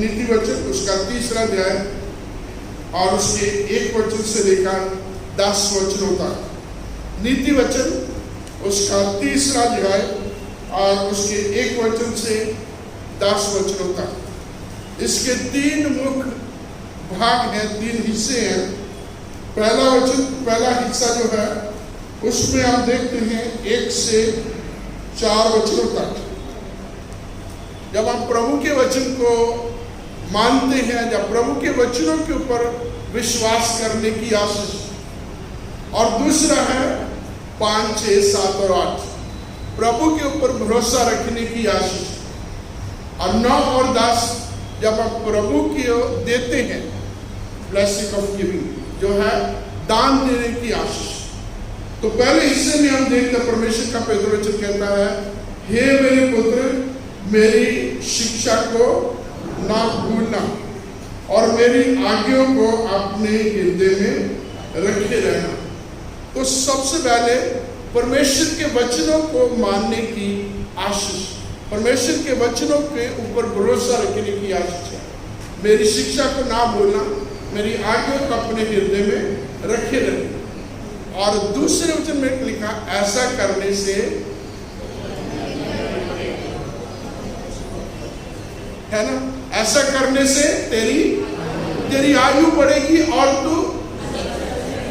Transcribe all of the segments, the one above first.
नीति वचन उसका 3रा अध्याय और उसके 1 वचन से लेकर 10 वचनों तक। नीति वचन उसका 3रा अध्याय और उसके 1 वचन से 10 वचनों तक। इसके 3 मुख्य भाग हैं, 3 हिस्से हैं। पहला हिस्सा जो है उसमें हम देखते हैं 1 से 4 वचनों तक। जब हम प्रभु के वचन को मानते हैं, जब प्रभु के वचनों के ऊपर विश्वास करने की आशीष, और दूसरा है 5, 6, 7 और 8 प्रभु के ऊपर भरोसा रखने की आशीष, और 9 और 10 जब हम प्रभु को देते हैं, ब्लेसिंग ऑफ गिविंग जो है दान देने की आशीष। तो पहले हिस्से में हम देखते हैं परमेश्वर का पवित्र वचन कहता है, हे मेरे पुत्र मेरी शिक्षा को ना भूलना और मेरी आज्ञाओं को अपने हृदय में रखे रहना। तो सबसे पहले परमेश्वर के वचनों को मानने की आशीष, परमेश्वर के वचनों के ऊपर भरोसा रखने की आशीष है। मेरी शिक्षा को ना भूलना, मेरी आज्ञाओं को अपने हृदय में रखे रहना। और दूसरे वचन में लिखा, ऐसा करने से है ना, ऐसा करने से तेरी आयु बढ़ेगी और तू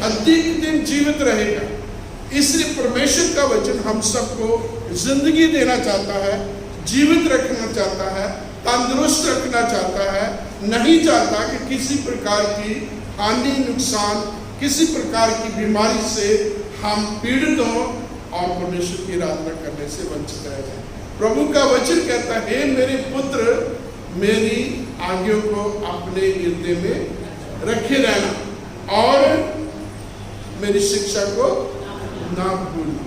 अधिक दिन जीवित रहेगा। इसलिए परमेश्वर का वचन हम सबको जिंदगी देना चाहता है, जीवित रखना चाहता है, तंदुरुस्त रखना चाहता है। नहीं चाहता कि किसी प्रकार की हानि, नुकसान, किसी प्रकार की बीमारी से हम पीड़ित हों और परमेश्वर की आराधना करने से वंचित रह जाए। प्रभु का वचन कहता है, हे मेरे पुत्र मेरी आज्ञाओं को अपने हृदय में रखे रहना और मेरी शिक्षा को ना भूलना।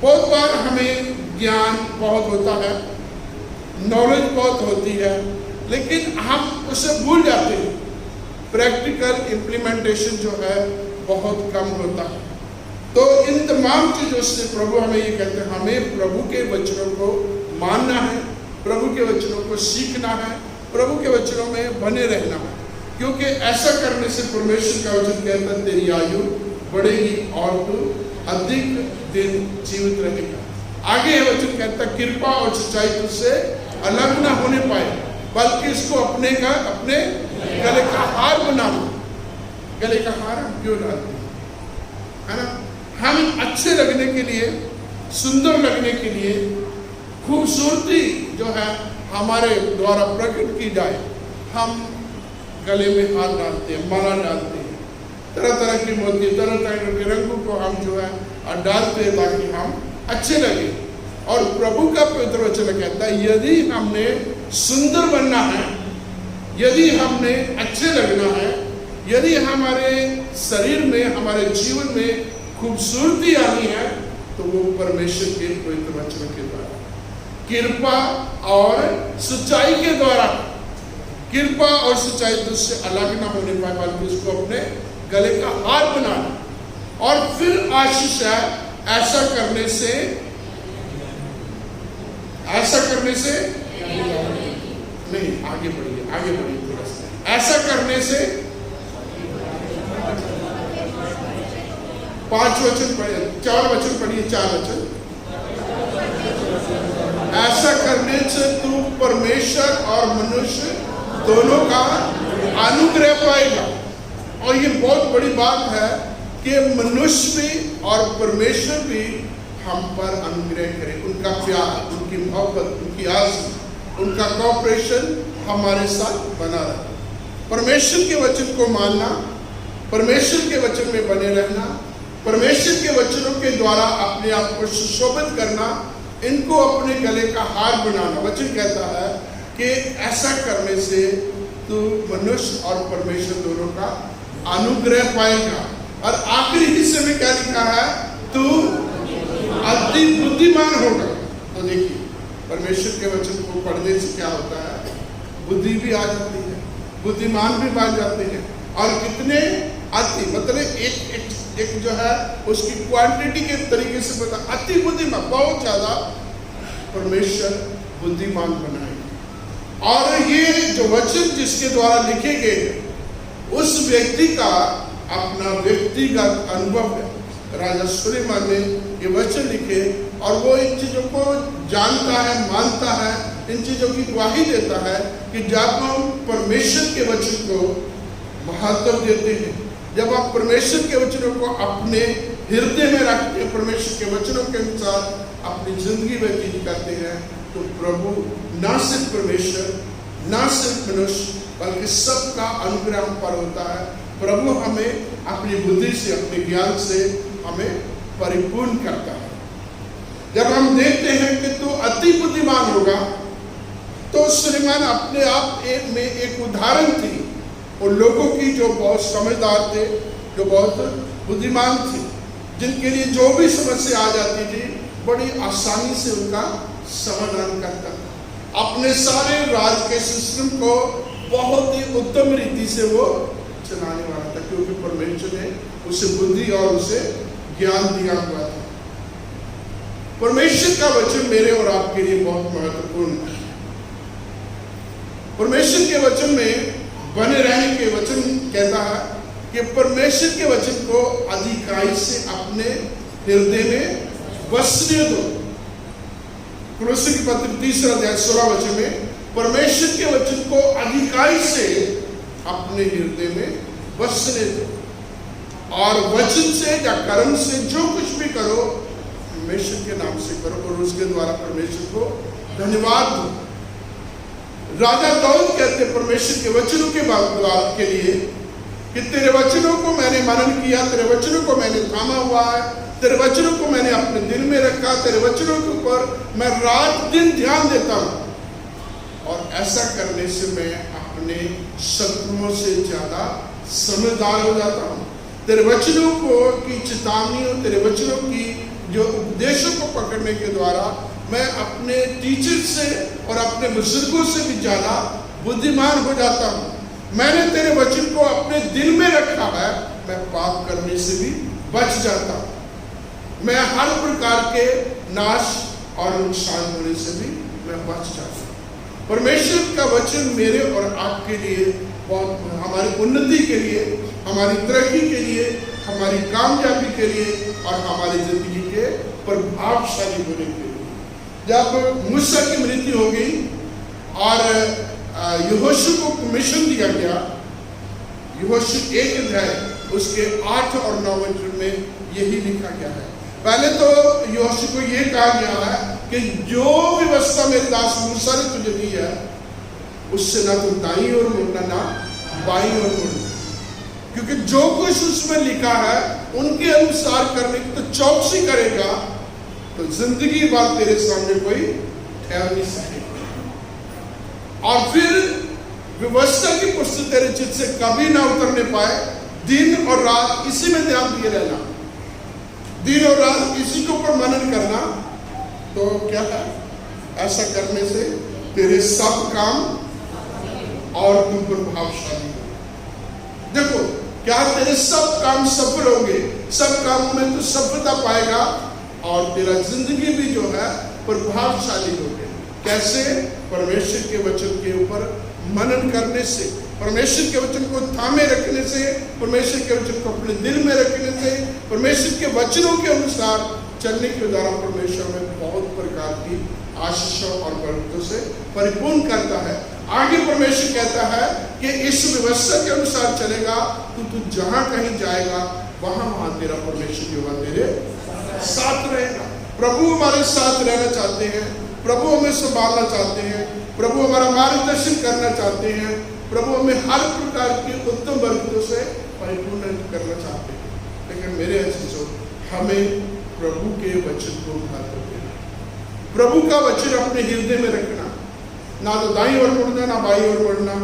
बहुत बार हमें ज्ञान बहुत होता है, नॉलेज बहुत होती है, लेकिन हम उसे भूल जाते हैं। प्रैक्टिकल इम्प्लीमेंटेशन जो है बहुत कम होता है। तो इन तमाम चीज़ों से प्रभु हमें ये कहते हैं, हमें प्रभु के वचनों को मानना है, प्रभु के वचनों को सीखना है, प्रभु के वचनों में बने रहना है, क्योंकि ऐसा करने से परमेश्वर का वचन कहता है तेरी आयु बढ़ेगी और तू अधिक दिन जीवित रहेगा। आगे यह वचन कहता है, कृपा और सच्चाई तुझसे अलग ना होने पाए, बल्कि इसको अपने गले का हार बनाना। गले का हार हम क्यों डालते हैं, है ना? हम अच्छे लगने के लिए, सुंदर लगने के लिए, खूबसूरती जो है हमारे द्वारा प्रकट की जाए, हम गले में हार डालते हैं, माला डालते हैं, तरह तरह की मोती, तरह तरह के रंगों को हम जो है डालते हैं ताकि हम अच्छे लगे। और प्रभु का पवित्र वचन कहता है, यदि हमने सुंदर बनना है, यदि हमने अच्छे लगना है, यदि हमारे शरीर में, हमारे जीवन में खूबसूरती आनी है, तो वो परमेश्वर के पवित्र वचन के द्वारा, कृपा और सच्चाई के द्वारा। कृपा और सच्चाई तुझसे अलग ना होने पाए, बल्कि उसको अपने गले का हार बनाना। और फिर आशीष है, ऐसा करने से नहीं, आगे बढ़िए थोड़ा सा। ऐसा करने से 5 वचन पढ़िए, 4 वचन पढ़िए, 4 वचन। ऐसा करने से तू परमेश्वर और मनुष्य दोनों का अनुग्रह पाएगा। और ये बहुत बड़ी बात है कि मनुष्य भी और परमेश्वर भी हम पर अनुग्रह करें। उनका प्यार, उनकी मोहब्बत, उनकी आस, उनका कॉपरेशन हमारे साथ बना रहे। परमेश्वर के वचन को मानना, परमेश्वर के वचन में बने रहना, परमेश्वर के वचनों के द्वारा अपने आप को सुशोभित करना, इनको अपने गले का हार बनाना। वचन कहता है कि ऐसा करने से तू मनुष्य और परमेश्वर दोनों का अनुग्रह पाएगा। और आखिरी हिस्से में क्या लिखा है, तू अति बुद्धिमान होगा। तो देखिए, परमेश्वर के वचन को पढ़ने से क्या होता है, बुद्धि भी आ जाती है, बुद्धिमान भी बन जाते हैं। और कितने अति, मतलब एक जो है उसकी क्वांटिटी के तरीके से बता, अति बुद्धिमान, बहुत ज्यादा परमेश्वर बुद्धिमान बनाएगा। और ये जो वचन जिसके द्वारा लिखे गए उस व्यक्ति का अपना व्यक्तिगत अनुभव है। राजा सुलेमान ने ये वचन लिखे और वो इन चीजों को जानता है, मानता है, इन चीजों की गवाही देता है कि जब हम परमेश्वर के वचन को महत्व देते हैं, जब आप परमेश्वर के वचनों को अपने हृदय में रखते हैं, परमेश्वर के वचनों के अनुसार अपनी जिंदगी व्यतीत करते हैं, तो प्रभु ना सिर्फ परमेश्वर, ना सिर्फ मनुष्य, बल्कि सबका अनुग्रह पर होता है। प्रभु हमें अपनी बुद्धि से, अपने ज्ञान से हमें परिपूर्ण करता है। जब हम देखते हैं कि तू अति बुद्धिमान होगा, तो सुलेमान अपने आप में एक उदाहरण थी उन लोगों की जो बहुत समझदार थे, जो बहुत बुद्धिमान थे, जिनके लिए जो भी समस्या आ जाती थी बड़ी आसानी से उनका समाधान करता था। अपने सारे राज के सिस्टम को बहुत ही उत्तम रीति से वो चलाने वाला था, क्योंकि परमेश्वर ने उसे बुद्धि और उसे ज्ञान दिया हुआ था। परमेश्वर का वचन मेरे और आपके लिए बहुत महत्वपूर्ण है। परमेश्वर के वचन में बने रहने के वचन कहता है कि परमेश्वर के वचन को अधिकाई से अपने हृदय में बसने दो। कुलुस्सी की पत्री 3 अध्याय 16 वचन में परमेश्वर के वचन को अधिकाई से अपने हृदय में बसने दो, और वचन से या कर्म से जो कुछ भी करो परमेश्वर के नाम से करो और उसके द्वारा परमेश्वर को धन्यवाद दो। राजा दाऊद कहते परमेश्वर के वचनों के द्वारा के लिए कि तेरे वचनों को मैंने मनन किया, तेरे वचनों को मैंने थामा हुआ है, तेरे वचनों को मैंने अपने दिल में रखा, तेरे वचनों के ऊपर मैं रात दिन ध्यान देता हूं, और ऐसा करने से मैं अपने शत्रुओं से ज्यादा समझदार हो जाता हूं। तेरे वचनों को की चेतावनियों, तेरे वचनों की जो उपदेशों को पकड़ने के द्वारा मैं अपने टीचर से और अपने बुजुर्गों से भी ज्यादा बुद्धिमान हो जाता हूं। मैंने तेरे वचन को अपने दिल में रखा है, मैं पाप करने से भी बच जाता हूं। मैं हर प्रकार के नाश और नुकसान होने से भी मैं बच जाता हूं। परमेश्वर का वचन मेरे और आपके लिए बहुत, हमारी उन्नति के लिए, हमारी तरक्की के लिए, हमारी कामयाबी के लिए और हमारी जिंदगी के प्रभावशाली होने के लिए। जब मूसा की मृत्यु हो गई और यहोशू को कमीशन दिया गया, यहोशू 1 अध्याय उसके 8 और 9 वचन में यही लिखा गया है। पहले तो यहोशू को यह कहा गया है कि जो व्यवस्था मेरे दास मूसा ने तुझे दी है उससे ना तुम दाईं ओर मुड़ना ना बाईं ओर मुड़ना, क्योंकि जो कुछ उसमें लिखा है उनके अनुसार करने की तो चौकसी करेगा तो जिंदगी भर तेरे सामने कोई ठहर नहीं सकेगा। और फिर व्यवस्था की पुस्तक तेरे चित्त से कभी ना उतरने पाए। दिन और रात इसी में ध्यान दिए रहना, दिन और रात इसी के ऊपर मनन करना, तो क्या है, ऐसा करने से तेरे सब काम और तुम प्रभावशाली हो। देखो क्या तेरे सब काम सफल होंगे, सब कामों में तू सफलता पाएगा और तेरा जिंदगी भी जो है प्रभावशाली होगी। कैसे? परमेश्वर के वचन के ऊपर मनन करने से, परमेश्वर के वचन को थामे रखने से, परमेश्वर के वचन को अपने दिल में रखने से, परमेश्वर के वचनों के अनुसार चलने के द्वारा परमेश्वर में बहुत प्रकार की आशीषों और बरकतों से परिपूर्ण करता है। आगे परमेश्वर कहता है कि इस व्यवस्था के अनुसार चलेगा तो तू जहां कहीं जाएगा वहां तेरा परमेश्वर जो है तेरे साथ रहेगा। प्रभु हमारे साथ रहना चाहते हैं, प्रभु हमें संभालना चाहते हैं, प्रभु हमारा मार्गदर्शन करना चाहते हैं, प्रभु हमें हर प्रकार की उत्तम बरकतों से परिपूर्ण करना चाहते हैं। लेकिन मेरे अजीजों, हमें प्रभु के वचन को महत्व देना, प्रभु का वचन अपने हृदय में रखना, ना तो दाईं ओर मुड़ना ना बाईं ओर मुड़ना,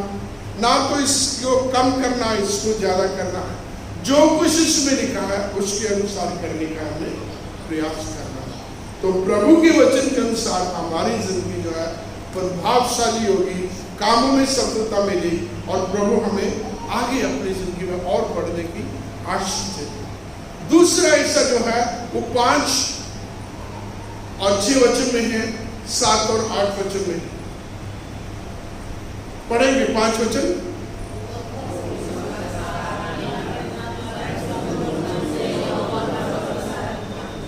ना तो इसको कम करना इसको ज्यादा करना है। जो कुछ इसमें लिखा है उसके अनुसार करने का हमें प्रयास करना है। तो प्रभु के वचन के अनुसार हमारी जिंदगी जो है प्रभावशाली होगी, कामों में सफलता मिलेगी और प्रभु हमें आगे अपनी जिंदगी में और बढ़ने की आशीष देते। दूसरा हिस्सा जो है वो 5 और 6 वचन में है, 7 और 8 वचन में है। पढ़ेंगे 5 वचन।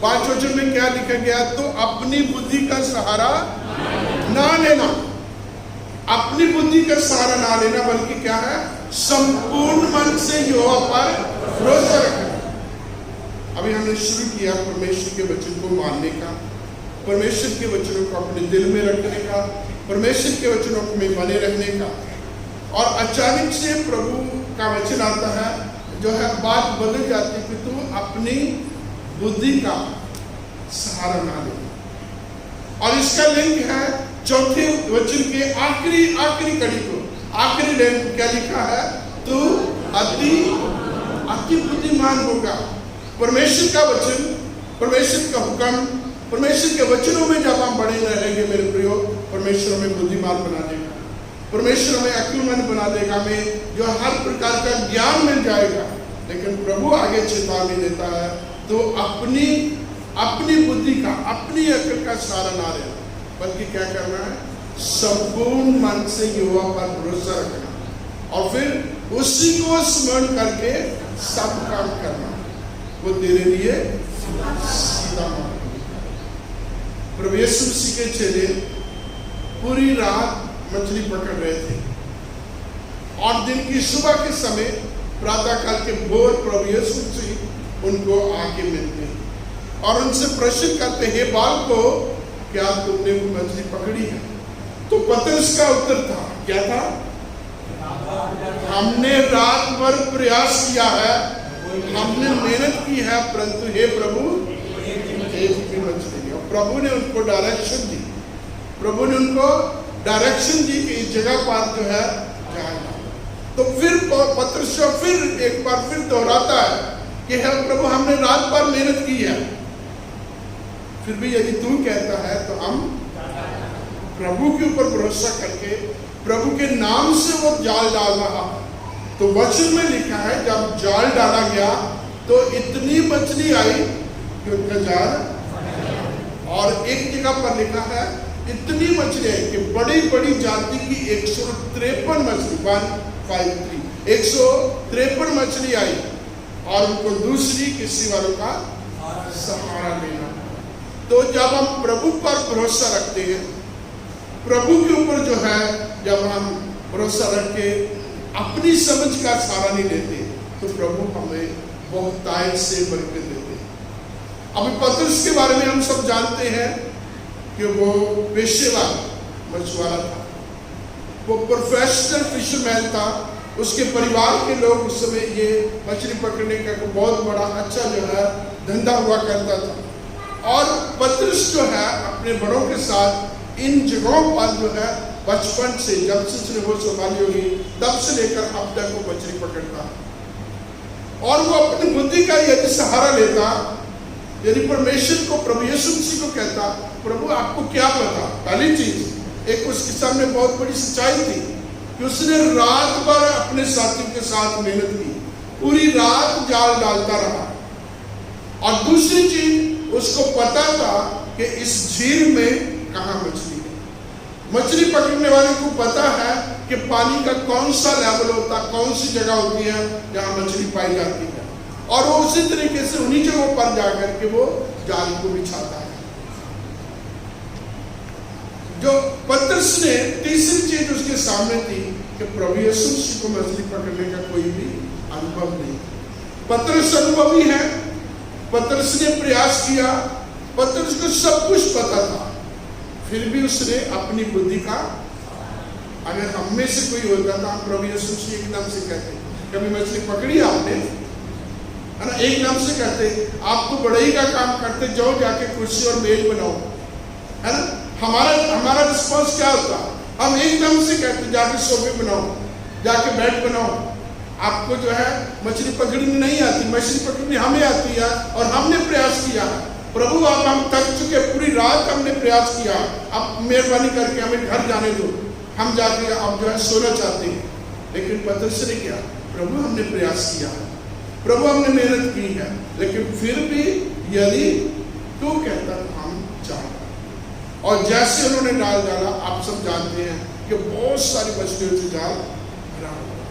पांच वचन में क्या लिखा गया? तो अपनी बुद्धि का सहारा ना लेना, अपनी बुद्धि का सहारा ना लेना, बल्कि क्या है? संपूर्ण मन से यहोवा पर भरोसा रखना। अभी हमने शुरू किया परमेश्वर के वचन को मानने का, परमेश्वर के वचनों को अपने दिल में रखने का, परमेश्वर के वचनों में बने रहने का। और अचानक से प्रभु का वचन आता है, जो है बात बदल जाती है कि तू अपनी बुद्धि का सहारा ना ले। और इसका लिंक है चौथे वचन के आखिरी कड़ी को, आखिरी लाइन क्या लिखा है? तू अति बुद्धिमान होगा। परमेश्वर का वचन, परमेश्वर का हुक्म, परमेश्वर के वचनों में जब हम बड़े रहेंगे मेरे प्रियो, परमेश्वर हमें बुद्धिमान बना देगा, परमेश्वर हमें अक्लमंद बना देगा, हमें जो हर प्रकार का ज्ञान मिल जाएगा। लेकिन प्रभु आगे चेतावनी देता है, तो अपनी बुद्धि का, अपनी अक्ल का सहारा ना लेना, बल्कि क्या करना है? संपूर्ण मन से यहोवा पर भरोसा रखना और फिर उसी को स्मरण करके सब काम करना। वो तेरे लिए सीधा मार्ग। प्रभु यीशु मसीह के चेले पूरी रात मछली पकड़ रहे थे और दिन की सुबह के समय प्रातः काल के भोर प्रभु यीशु मसीह उनको आके मिलते और उनसे प्रश्न करते, हे बालको, क्या तुमने मछली पकड़ी है? तो पतरस का उत्तर था, क्या था? हमने रात भर प्रयास किया है, हमने मेहनत की है, परंतु हे प्रभु एक भी मछली नहीं। और प्रभु ने उनको डायरेक्शन दी, प्रभु ने उनको डायरेक्शन दी कि इस जगह पर जो है जाना। तो फिर पतरस फिर एक बार फिर दोहराता है कि हे प्रभु, हमने रात भर मेहनत की है, फिर भी यदि तू कहता है तो हम प्रभु के ऊपर भरोसा करके प्रभु के नाम से वो जाल डाल रहा। तो वचन में लिखा है, जब जाल डाला गया तो इतनी मछली आई कि उनका जाल, और एक जगह पर लिखा है इतनी मछली आई कि बड़ी बड़ी जाति की 153 मछली 153 मछली आई और उनको दूसरी किसी वालों का सहारा लेना। तो जब हम प्रभु पर भरोसा रखते हैं, प्रभु के ऊपर जो है जब हम भरोसा रख के अपनी समझ का सहारा नहीं लेते, तो प्रभु हमें बहुतायत से बरकत देते हैं। अभी पतरस के बारे में हम सब जानते हैं कि वो पेशेवर मछुआरा था, वो प्रोफेशनल फिशरमैन था। उसके परिवार के लोग उस समय ये मछली पकड़ने का बहुत बड़ा अच्छा जो है धंधा हुआ करता था। और पतरस जो है अपने बड़ों के साथ इन जगहों पर जो है बचपन से, जब से उसने वो संभाली होगी तब से लेकर अब तक वो मछली पकड़ता है। और वो अपनी बुद्धि का यदि सहारा लेता, यदि परमेश्वर को, प्रभु यीशु मसीह को कहता, प्रभु आपको क्या पता? पहली चीज, एक उसके सामने बहुत बड़ी सच्चाई थी कि उसने रात भर अपने साथियों के साथ मेहनत की, पूरी रात जाल डालता रहा। और दूसरी चीज, उसको पता था कि इस झील में कहाँ मछली है। मछली पकड़ने वाले को पता है कि पानी का कौन सा लेवल होता, कौन सी जगह होती है जहाँ मछली पाई जाती है, और वो उसी तरीके से उन्हीं जगहों पर जाकर के वो जाल को बिछाता है। जो पतरस ने तीसरी चीज उसके सामने थी कि प्रभु यीशु मसीह को मछली पकड़ने का कोई भी अनुभव नहीं। पतरस अनुभवी है, पतरस ने प्रयास किया, पतरस को सब कुछ पता था, फिर भी उसने अपनी बुद्धि का, अगर हम में से कोई होता था, हम प्रभु यीशु मसीह एकदम से कहते, कभी मछली पकड़ी आपने, है ना, एकदम से कहते, आप तो बढ़ई का काम करते, जाओ जाके कुर्सी और मेज बनाओ, है ना। हमारा रिस्पॉन्स क्या होता? हम एकदम से कहते, जाके सोफे बनाओ, जाके बेड बनाओ। आपको जो है मछली पकड़नी नहीं आती, मछली पकड़नी हमें आती है और हमने प्रयास किया। प्रभु अब हम थक चुके, पूरी रात हमने प्रयास किया, अब मेहरबानी करके हमें घर जाने दो, हम जाके अब जो है सोना चाहते हैं। लेकिन पतरस ने क्या? प्रभु हमने प्रयास किया, प्रभु हमने मेहनत की है, लेकिन फिर भी यदि तू कहता तो हम जाएंगे। और जैसे उन्होंने जाल डाला, आप सब जानते हैं कि बहुत सारी मछलियों से जाल भरा हुआ है।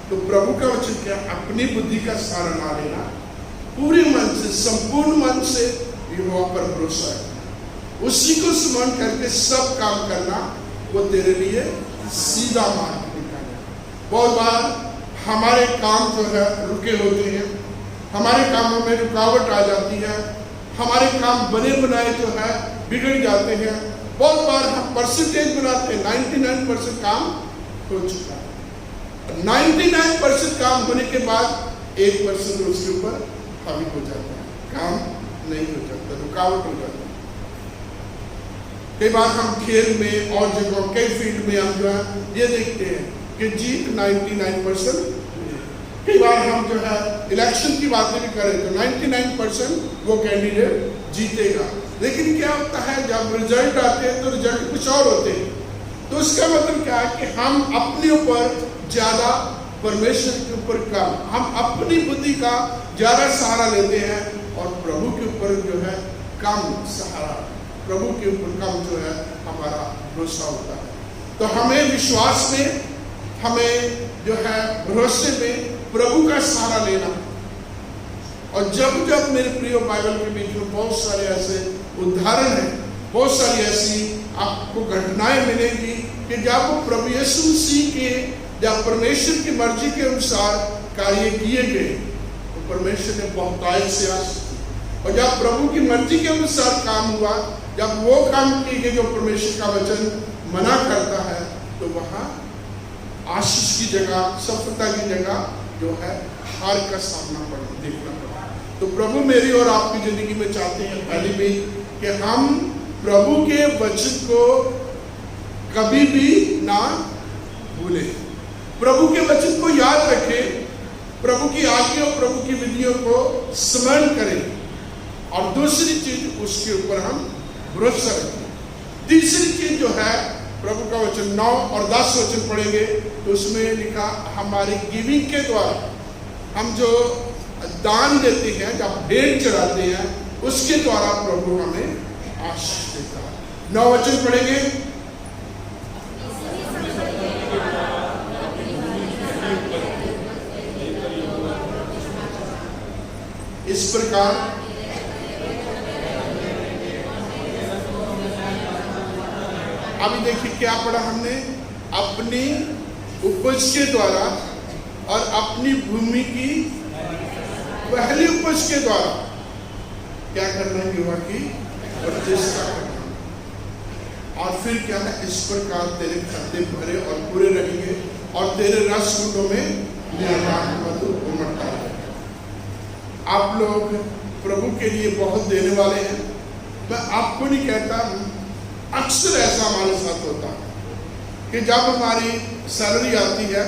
तो प्रभु का वचन क्या? अपनी बुद्धि का सहारा ना लेना, पूरे मन से, संपूर्ण मन से यहोवा पर भरोसा रखना, उसी को स्मरण करके सब काम करना, वो तेरे लिए सीधा मार्ग दिखाएगा। बहुत बार हमारे काम जो है रुके होते हैं, हमारे कामों में रुकावट आ जाती है, हमारे काम बने बनाए जो है बिगड़ जाते हैं। बहुत बार हम परसेंटेज बनाते हैं, 99% काम हो चुका है, 99% काम होने के बाद 1% उसके ऊपर हावी हो जाता है, काम नहीं हो जाता, रुकावट हो जाता है। कई बार हम खेल में और जगह, कई फील्ड में हम जो है ये देखते हैं कि जीत 99%। कई बार हम जो है इलेक्शन की बातें भी करें तो 99% वो कैंडिडेट जीतेगा, लेकिन क्या होता है जब रिजल्ट आते हैं तो रिजल्ट कुछ और होते हैं। तो इसका मतलब क्या है कि हम अपने ऊपर ज्यादा, परमेश्वर के ऊपर कम, हम अपनी बुद्धि का ज्यादा सहारा लेते हैं और प्रभु के ऊपर जो है कम सहारा, प्रभु के ऊपर कम जो है हमारा भरोसा होता है। तो हमें विश्वास में, हमें जो है भरोसे में प्रभु का सहारा लेना। और जब जब मेरे प्रिय बाइबल के बीच में बहुत सारे ऐसे उदाहरण हैं, बहुत सारी ऐसी आपको घटनाएं मिलेंगी कि जब वो प्रभु यीशु मसीह के, जब परमेश्वर की मर्जी के अनुसार कार्य किए गए तो परमेश्वर ने बहुतायत से आशीष दी। और जब प्रभु की मर्जी के अनुसार काम हुआ, जब वो काम किए गए जो परमेश्वर का वचन मना करता है, तो वहां आशीष की जगह, सफलता की जगह जो है हार का सामना देखना पड़ा। तो प्रभु मेरी और आपकी जिंदगी में चाहते हैं पहले भी कि हम प्रभु के वचन को कभी भी ना भूलें, प्रभु के वचन को याद रखें, प्रभु की आज्ञा और प्रभु की विधियों को स्मरण करें, और दूसरी चीज उसके ऊपर हम भरोसा रखें। तीसरी चीज जो है, प्रभु का वचन 9 और 10 वचन पढ़ेंगे तो उसमें लिखा, हमारी गिविंग के द्वारा, हम जो दान देते हैं, जब भेंट चढ़ाते हैं, उसके द्वारा प्रभु हमें आशीष देता है। 9 वचन पढ़ेंगे। इस प्रकार अभी देखिए क्या पढ़ा हमने, अपनी उपज के द्वारा और अपनी भूमि की पहली उपज के द्वारा क्या करना है, युवा की प्रतिष्ठा करना। और फिर क्या है, इस प्रकार तेरे खाते भरे और पूरे रहेंगे और तेरे रस कुंडों में मधु उमड़ता है। आप लोग प्रभु के लिए बहुत देने वाले हैं, मैं आपको नहीं कहता, अक्सर ऐसा हमारे साथ होता है कि जब हमारी सैलरी आती है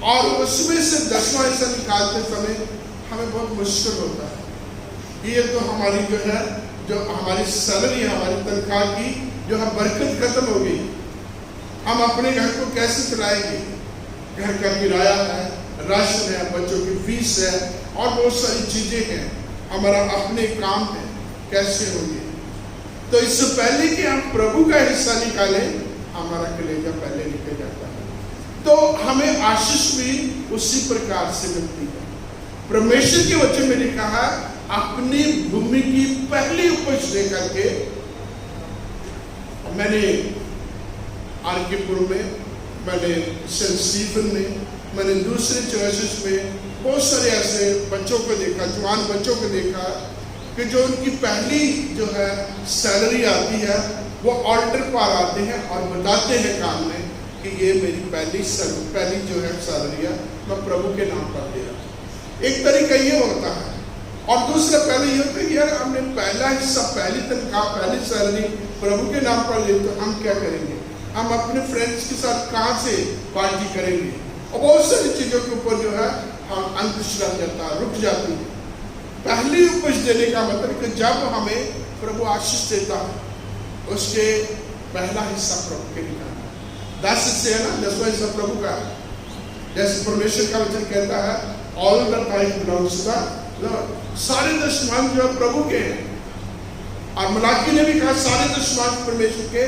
और उसमें से 10वां हिस्सा निकालते समय हमें बहुत मुश्किल होता है। ये तो हमारी जो है, जो हमारी सैलरी है, हमारी तनख्वाह की जो है बरकत खत्म हो गई। हम अपने घर को कैसे चलाएंगे? घर का किराया है, राशन है, बच्चों की फीस है और बहुत सारी चीजें हैं, हमारा अपने काम है, कैसे होंगे? तो इससे पहले कि हम प्रभु का हिस्सा निकालें, हमारा कलेजा पहले निकल जाता है। तो हमें आशीष भी उसी प्रकार से मिलती है। परमेश्वर के वचन में लिखा है, अपनी भूमि की पहली उपज दे करके। मैंने आरकेपुर में, मैंने सेंट स्टीफन में, मैंने दूसरे चर्चेस में बहुत सारे ऐसे बच्चों को देखा, जवान बच्चों को देखा कि जो उनकी पहली जो है सैलरी आती है, वो ऑल्टर पर आते हैं और बताते हैं काम में कि ये मेरी पहली जो है सैलरी है, मैं प्रभु के नाम पर दे रहा। एक तरीका ये होता है। और दूसरा पहले ये होता है कि यार हमने पहला हिस्सा, पहली तनख्वाह, पहली सैलरी प्रभु के नाम पर ले, तो हम क्या करेंगे? हम अपने फ्रेंड्स के साथ कहाँ से पार्टी करेंगे? और बहुत सारी चीज़ों के ऊपर जो है हम अंकुश रह जाता है, रुक जाती है। पहली उपज देने का मतलब कि जब हमें प्रभु आशीष देता है, उसके पहला हिस्सा प्रभु के निकालना। 10 हिस्से है ना, 10वां हिस्सा प्रभु का है। जैसे परमेश्वर का वचन कहता है, all the time belongs to the lord, सारे दशमान जो है प्रभु के हैं। और मलाकी ने भी कहा सारे दशमांश परमेश्वर के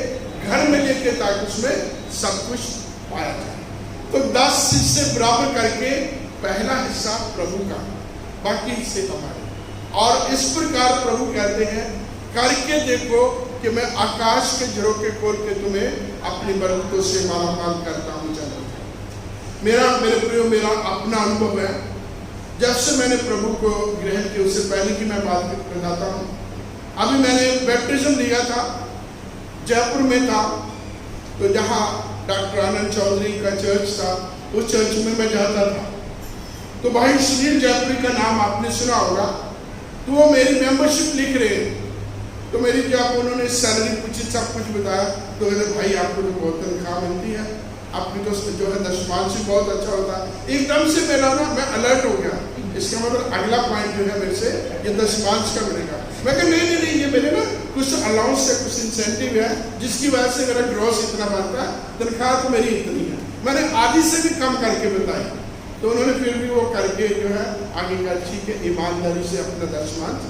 घर में लेके ताकि उसमें सब कुछ पाया जाए। तो 10 हिस्से बराबर करके पहला हिस्सा प्रभु का, बाकी हिस्से हमारे। और इस प्रकार प्रभु कहते हैं करके देखो कि मैं आकाश के झरोखे खोल के तुम्हें अपनी बरकतों से मालामाल करता हूँ। मेरे प्रियो, मेरा अपना अनुभव है। जब से मैंने प्रभु को ग्रहण किया, उससे पहले की मैं बात बताता हूँ। अभी मैंने बैप्टिज्म लिया था, जयपुर में था, तो जहाँ डॉक्टर आनंद चौधरी का चर्च था, उस चर्च में मैं जाता था। तो भाई सुनील जयपुरी का नाम आपने सुना होगा। तो वो मेरी मेंबरशिप लिख रहे हैं, तो मेरी जब उन्होंने सैलरी पूछी, सब कुछ बताया, तो कहते भाई आपको तो बहुत तनख्वाह मिलती है, आपकी तो जो है दशमांश भी बहुत अच्छा होता है। एकदम से मेरा ना मैं अलर्ट हो गया, इसका मतलब अगला पॉइंट जो है मेरे से ये दशमांश का मिलेगा। मैं कहा नहीं, ये मेरे ना कुछ अलाउंस है, कुछ इंसेंटिव है, जिसकी वजह से मेरा ग्रॉस इतना बनता है, तनख्वाह तो मेरी इतनी है। मैंने आधी से भी कम करके बताई, तो उन्होंने फिर भी वो करके जो है आगे का ठीक है, ईमानदारी से अपना दशमांश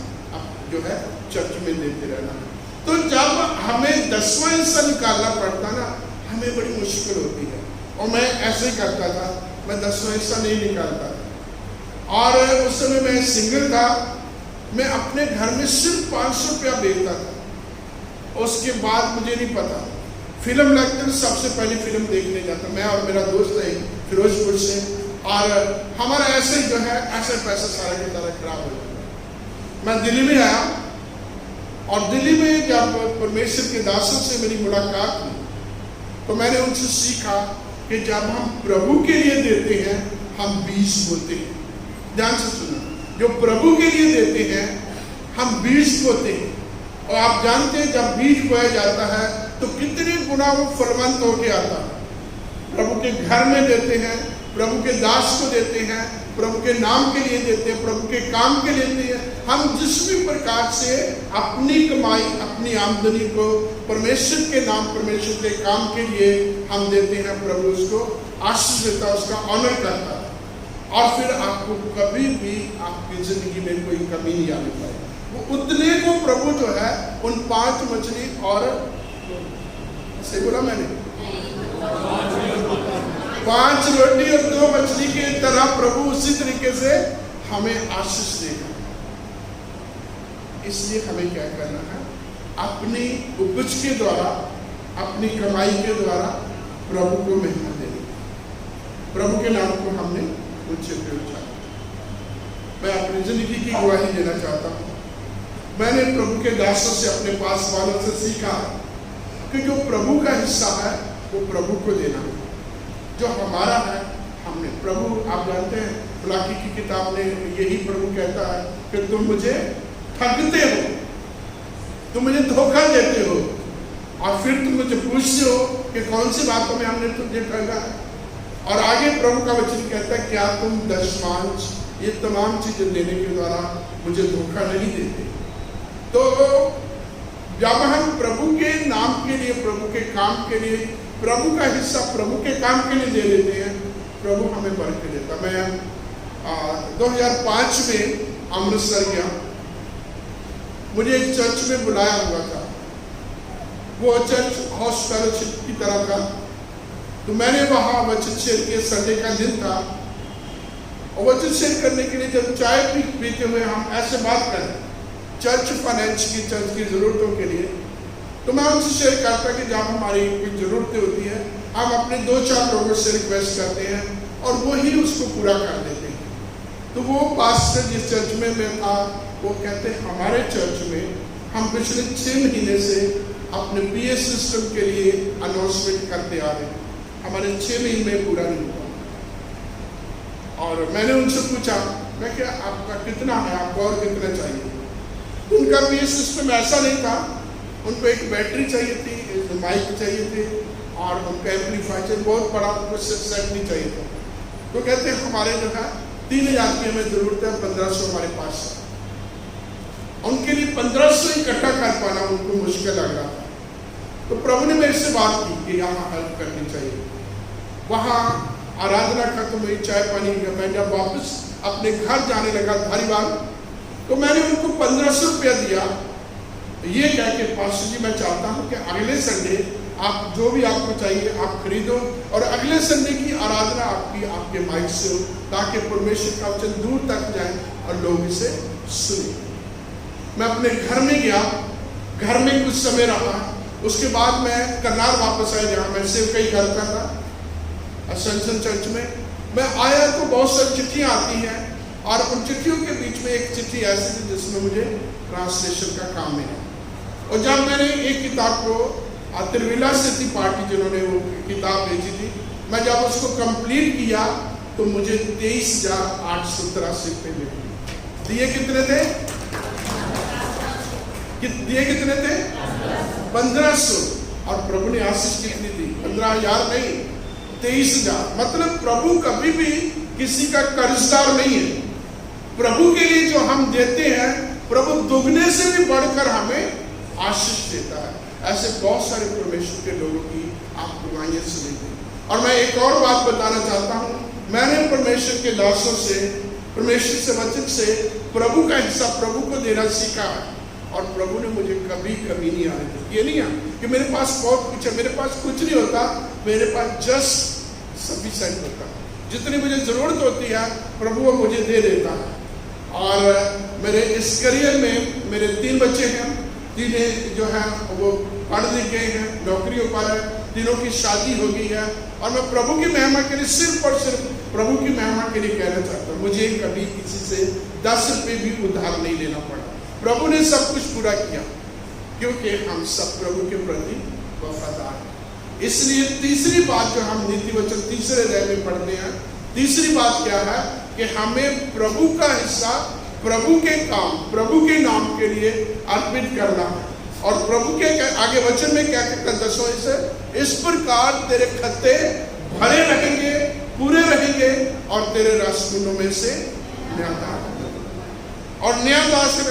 जो है चर्च में देते रहना। तो जब हमें 10वां हिस्सा निकालना पड़ता ना, हमें बड़ी मुश्किल होती है। और मैं ऐसे ही करता था, मैं 10वां हिस्सा नहीं निकालता था। और उस समय मैं सिंगल था, मैं अपने घर में सिर्फ 500 रुपया भेजता था। उसके बाद मुझे नहीं पता, फिल्म लगती तो सबसे पहले फिल्म देखने जाता, मैं और मेरा दोस्त है फिरोजपुर से, और हमारा ऐसे जो है ऐसे पैसा सारा की सारा खराब हो जाता। मैं दिल्ली में आया, और दिल्ली में जब परमेश्वर के दासों से मेरी मुलाकात हुई, तो मैंने उनसे सीखा कि जब हम प्रभु के लिए देते हैं, हम बीज बोते हैं। ध्यान से सुना, जो प्रभु के लिए देते हैं, हम बीज बोते हैं। और आप जानते हैं जब बीज बोया जाता है तो कितने गुना वो फलवंत होके आता है। प्रभु के घर में देते हैं, प्रभु के दास को देते हैं, प्रभु के नाम के लिए देते हैं, प्रभु के काम के लिए देते हैं। हम जिस भी प्रकार से अपनी कमाई, अपनी आमदनी को परमेश्वर के नाम, परमेश्वर के काम के लिए हम देते हैं, प्रभु उसको आशीष देता है, उसका ऑनर करता है। और फिर आपको कभी भी आपकी जिंदगी में कोई कमी नहीं आने पाएगी। वो उतने को प्रभु जो है उन 5 मछली और सही बोला मैंने, 5 रोटी और 2 मछली की तरह प्रभु उसी तरीके से हमें आशीष देगा। इसलिए हमें क्या करना है, अपनी उपज के द्वारा, अपनी कमाई के द्वारा प्रभु को महिमा देनी। प्रभु के नाम को हमने ऊंचे पे उठाया। मैं अपनी जिंदगी की गवाही देना चाहता हूँ। मैंने प्रभु के दासों से, अपने पास वालों से सीखा कि जो प्रभु का हिस्सा है वो प्रभु को देना, जो हमारा है हमने। प्रभु आप जानते हैं मलाकी की किताब में यही प्रभु कहता है कि तुम मुझे ठगते हो, तुम मुझे धोखा देते हो, और फिर तुम मुझे पूछते हो कि कौन सी बातों में हमने तुझे ठगा है। और आगे प्रभु का वचन कहता है क्या तुम दशमांश, ये तमाम चीजें देने के द्वारा मुझे धोखा नहीं देते। तो जब हम प्रभु के नाम के लिए, प्रभु के काम के लिए, प्रभु का हिस्सा प्रभु के काम के लिए दे देते हैं, प्रभु हमें बरकत देता। मैं 2005 में अमृतसर गया, मुझे एक चर्च में बुलाया हुआ था। वो चर्च हाउस फेलोशिप की तरह था। तो मैंने वहाँ वचन शेयर किया, संडे का दिन था, और वचन शेयर करने के लिए जब चाय पीते हुए हम ऐसे बात करें चर्च फाइनेंस की, चर्च की ज़रूरतों के लिए, तो मैं उनसे शेयर करता कि जब हमारी कोई ज़रूरतें होती है, हम अपने 2-4 लोगों से रिक्वेस्ट करते हैं और वो ही उसको पूरा कर देते हैं। तो वो पास्टर जिस चर्च में मैं था, वो कहते हैं हमारे चर्च में हम पिछले 6 महीने से अपने पीए सिस्टम के लिए अनाउंसमेंट करते आ रहे हैं, हमारे 6 महीने में पूरा नहीं हुआ। और मैंने उनसे पूछा, मैं क्या आपका कितना है, आपको और कितना चाहिए? उनका पीए सिस्टम ऐसा नहीं था, उनको एक बैटरी चाहिए थी, एक माइक चाहिए थे, और उनका एम्पलीफायर बहुत बड़ा कुछ सेट नहीं चाहिए था। तो कहते हैं हमारे जो है 3000 की हमें जरूरत है, 1500 हमारे पास है। उनके लिए 1500 इकट्ठा कर पाना उनको मुश्किल लग रहा था। तो प्रभु ने मेरे से बात की कि यहाँ हेल्प करनी चाहिए। वहाँ आराधना खत्म हुई, चाय पानी किया, मैं जब वापस अपने घर जाने लगा धारीवाल, तो मैंने उनको 1500 रुपया दिया ये कह के पास्टर जी मैं चाहता हूं कि अगले संडे आप जो भी आपको चाहिए आप खरीदो और अगले संडे की आराधना आपके माइक से हो, ताकि परमेश्वर का वचन दूर तक जाए और लोग इसे सुने। मैं अपने घर में गया, घर में कुछ समय रहा, उसके बाद मैं करनाल वापस आया जहाँ मैं सेवकाई करता था असेंशन चर्च में। मैं आया तो बहुत सारी चिट्ठियाँ आती हैं और उन चिट्ठियों के बीच में एक चिट्ठी ऐसी थी जिसमें मुझे ट्रांसलेशन का काम मिला। और जब मैंने एक किताब को तिरविला से थी पार्टी जिन्होंने वो किताब भेजी थी, मैं जब उसको कंप्लीट किया तो मुझे 23,883 रुपये मिले। दिए कितने थे? दिए कितने थे? 1500। और प्रभु ने आशीष कितनी दी? 15,000 नहीं, 23,000। मतलब प्रभु कभी भी किसी का कर्जदार नहीं है। प्रभु के लिए जो हम देते हैं, प्रभु दुगने से भी बढ़कर हमें आशीष देता है। ऐसे बहुत सारे परमेश्वर के लोगों की आप दुआएं सुनेंगे। और मैं एक और बात बताना चाहता हूँ, मैंने परमेश्वर के दासों से, परमेश्वर से वचन से प्रभु का हिस्सा प्रभु को देना सीखा है। और प्रभु ने मुझे कभी कभी नहीं आने दिया। ये नहीं है कि मेरे पास बहुत कुछ है, मेरे पास कुछ नहीं होता, मेरे पास जस्ट सफिशिएंट होता है। जितनी मुझे जरूरत होती है प्रभु वो मुझे दे देता है। और मेरे इस करियर में मेरे 3 बच्चे हैं, 3 जो है वो पढ़ लिख गए हैं, नौकरियों पर है, 3 की शादी हो गई है। और मैं प्रभु की महिमा के लिए सिर्फ और सिर्फ प्रभु की महिमा के लिए कहना चाहता हूँ, मुझे कभी किसी से 10 रुपये भी उधार नहीं लेना पड़ा। प्रभु ने सब कुछ पूरा किया क्योंकि हम सब प्रभु के प्रति वफादार हैं। इसलिए तीसरी बात जो हम नीति वचन 3 अध्याय में पढ़ते हैं, तीसरी बात क्या है कि हमें प्रभु का हिस्सा प्रभु के काम, प्रभु के नाम के लिए अर्पित करना है। और प्रभु के आगे वचन में क्या कहता है 10वां हिस्सा, इस प्रकार तेरे खत्ते भरे रहेंगे, पूरे रहेंगे और तेरे राजकुंडों में से न्यायदार और न्यायदार से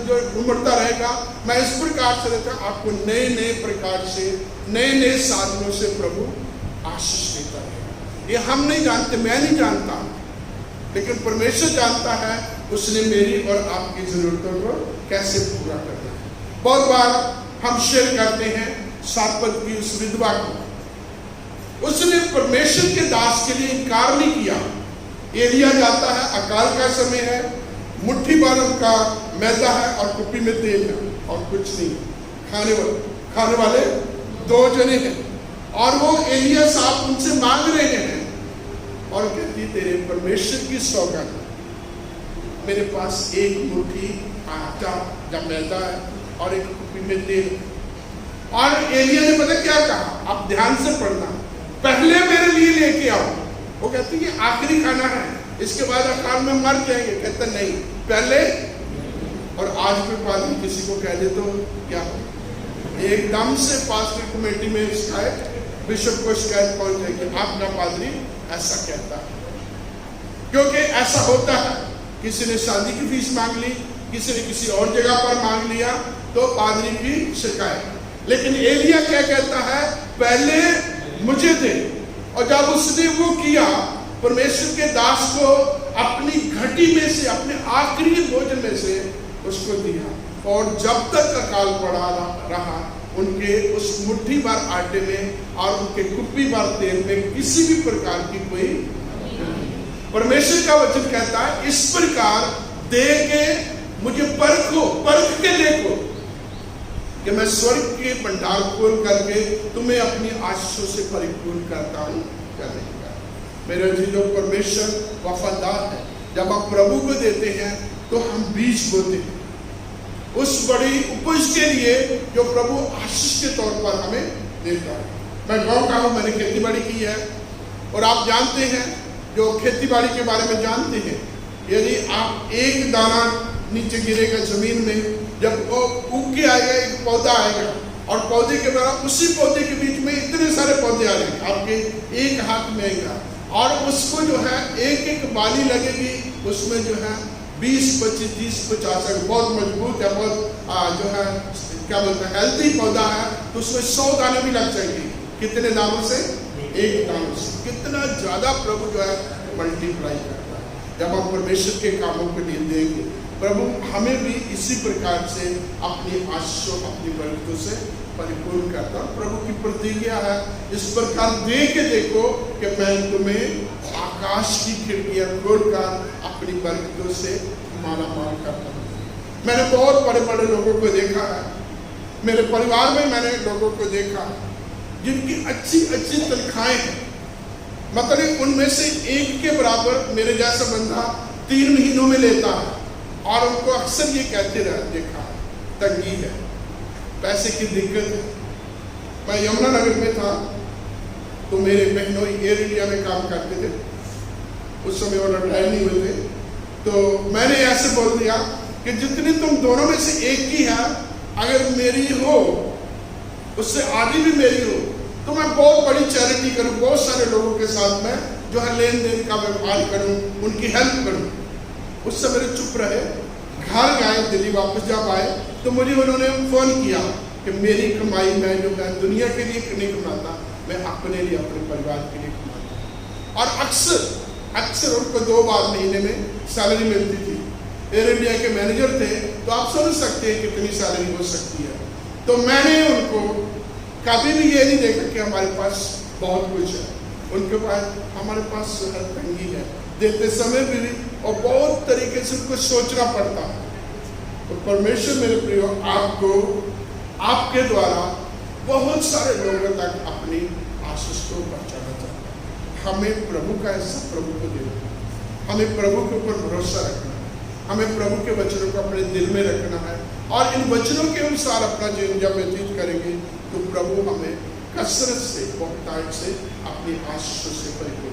जो उमड़ता रहेगा। मैं इस प्रकार से रहता आपको नए नए प्रकार से, नए नए साधनों से प्रभु आशीष देता है। ये हम नहीं जानते, मैं नहीं जानता, लेकिन परमेश्वर जानता है उसने मेरी और आपकी जरूरतों को कैसे पूरा करना है। बहुत बार हम शेयर करते हैं सारपत की उस विधवा को, उसने परमेश्वर के दास के लिए इनकार नहीं किया। एलिया जाता है, अकाल का समय है, मुट्ठी भर का मैदा है और कुप्पी में तेल है और कुछ नहीं, खाने वाले 2 जने हैं। और वो एलिया साहब उनसे मांग रहे हैं और कहती तेरे परमेश्वर की सौगंध, मेरे पास 1 मुट्ठी आटा या मैदा है और 1 कुप्पी में तेल। और एलिया ने पता क्या कहा, आप ध्यान से पढ़ना, पहले मेरे लिए लेके आओ। वो कहती है आखिरी खाना है, इसके बाद अकाल में मर जाएंगे। कहता नहीं, पहले। और आज के बाद किसी को कह दे तो क्या हो, एकदम से पास्टर कमेटी में शिकायत, बिशप को शिकायत पहुंच जाएगी, आपका पादरी ऐसा कहता है। क्योंकि ऐसा होता है, किसी ने शादी की फीस मांग ली, किसी ने किसी और जगह पर मांग लिया तो पादरी की शिकायत। लेकिन एलिया क्या कहता है, पहले मुझे दे। और जब उसने वो किया, परमेश्वर के दास को अपनी घटी में से, अपने आखिरी भोजन में से उसको दिया। और जब तक अकाल पड़ा रहा, उनके उस मुट्ठी भर आटे में और उनके कुप्पी भर तेल में किसी भी प्रकार की कोई, परमेश्वर का वचन कहता है इस प्रकार दे के मुझे परखो, परख के देखो कि मैं स्वर्ग के भंडार खोल करके तुम्हें अपनी आशीषों से परिपूर्ण करता हूँ क्या नहीं। मेरे जीजों, परमेश्वर वफादार है। जब आप प्रभु को देते हैं तो हम बीज बोते हैं उस बड़ी उपज के लिए जो प्रभु आशीष के तौर पर हमें देता है। मैं गाँव का हूँ, मैंने खेती बाड़ी की है और आप जानते हैं, जो खेती बाड़ी के बारे में जानते हैं, यदि आप एक दाना नीचे गिरेगा जमीन में, जब वो उग के आएगा, एक पौधा आएगा और पौधे के बाद उसी पौधे के बीच में इतने सारे पौधे आ जाएंगे, आपके एक हाथ में आएगा और उसको जो है एक एक बाली लगेगी, उसमें जो है 20, 25, 30, 50 बहुत मजबूत है, बहुत जो है क्या बोलते हैं हेल्थी पौधा है, तो उसमें 100 दाने भी लग जाएंगे। कितने दानों से? 1 दानों से। कितना ज्यादा प्रभु जो है मल्टीप्लाई करता है। जब हम परमेश्वर के कामों के लिए देंगे, प्रभु हमें भी इसी प्रकार से अपनी आशीषों अपनी बरकतों से परिपूर्ण करता। प्रभु की प्रतिज्ञा है, इस प्रकार दे के देखो कि मैं तुम्हें आकाश की खिड़कियां खोलकर अपनी बरकतों से मालामाल करता हूँ। मैंने बहुत बड़े बड़े लोगों को देखा है, मेरे परिवार में मैंने लोगों को देखा जिनकी अच्छी अच्छी तनख्वाहें हैं, मतलब उनमें से एक के बराबर मेरे जैसा बंदा 3 महीनों में लेता है, और उनको अक्सर ये कहते रहा देखा तंगी है, पैसे की दिक्कत है। मैं यमुनानगर में था तो मेरे बहनों एयर इंडिया में काम करते थे, उस समय वो रिटायर नहीं हुए थे, तो मैंने ऐसे बोल दिया कि जितनी तुम दोनों में से एक की है, अगर मेरी हो उससे आधी भी मेरी हो तो मैं बहुत बड़ी चैरिटी करूं, बहुत सारे लोगों के साथ में जो है लेन देन का व्यवहार करूं, उनकी हेल्प करूं। उस समय चुप रहे। घर गए, दिल्ली वापस जब आए तो मुझे उन्होंने फोन किया कि मेरी कमाई मैं जो है दुनिया के लिए नहीं कमाता, मैं अपने लिए अपने परिवार के लिए कमाता। और अक्सर उनको 2 बार महीने में सैलरी मिलती थी। एयर इंडिया के मैनेजर थे, तो आप समझ सकते हैं कितनी सैलरी हो सकती है। तो मैंने उनको कभी भी ये नहीं देखा कि हमारे पास बहुत कुछ है, उनके पास हमारे पास तंगी है, देते समय भी और बहुत तरीके से उनको सोचना पड़ता है। तो परमेश्वर मेरे प्रियो आपको आपके द्वारा बहुत सारे लोगों तक अपनी आशीष को पहुंचाना चाहता है। हमें प्रभु का हिस्सा प्रभु को देना, हमें प्रभु के ऊपर भरोसा रखना है, हमें प्रभु के वचनों को अपने दिल में रखना है, और इन वचनों के अनुसार अपना जीवन जब व्यतीत करेंगे तो प्रभु हमें कसरत से बहुतायत से अपनी आशीषों से परिपूर्ण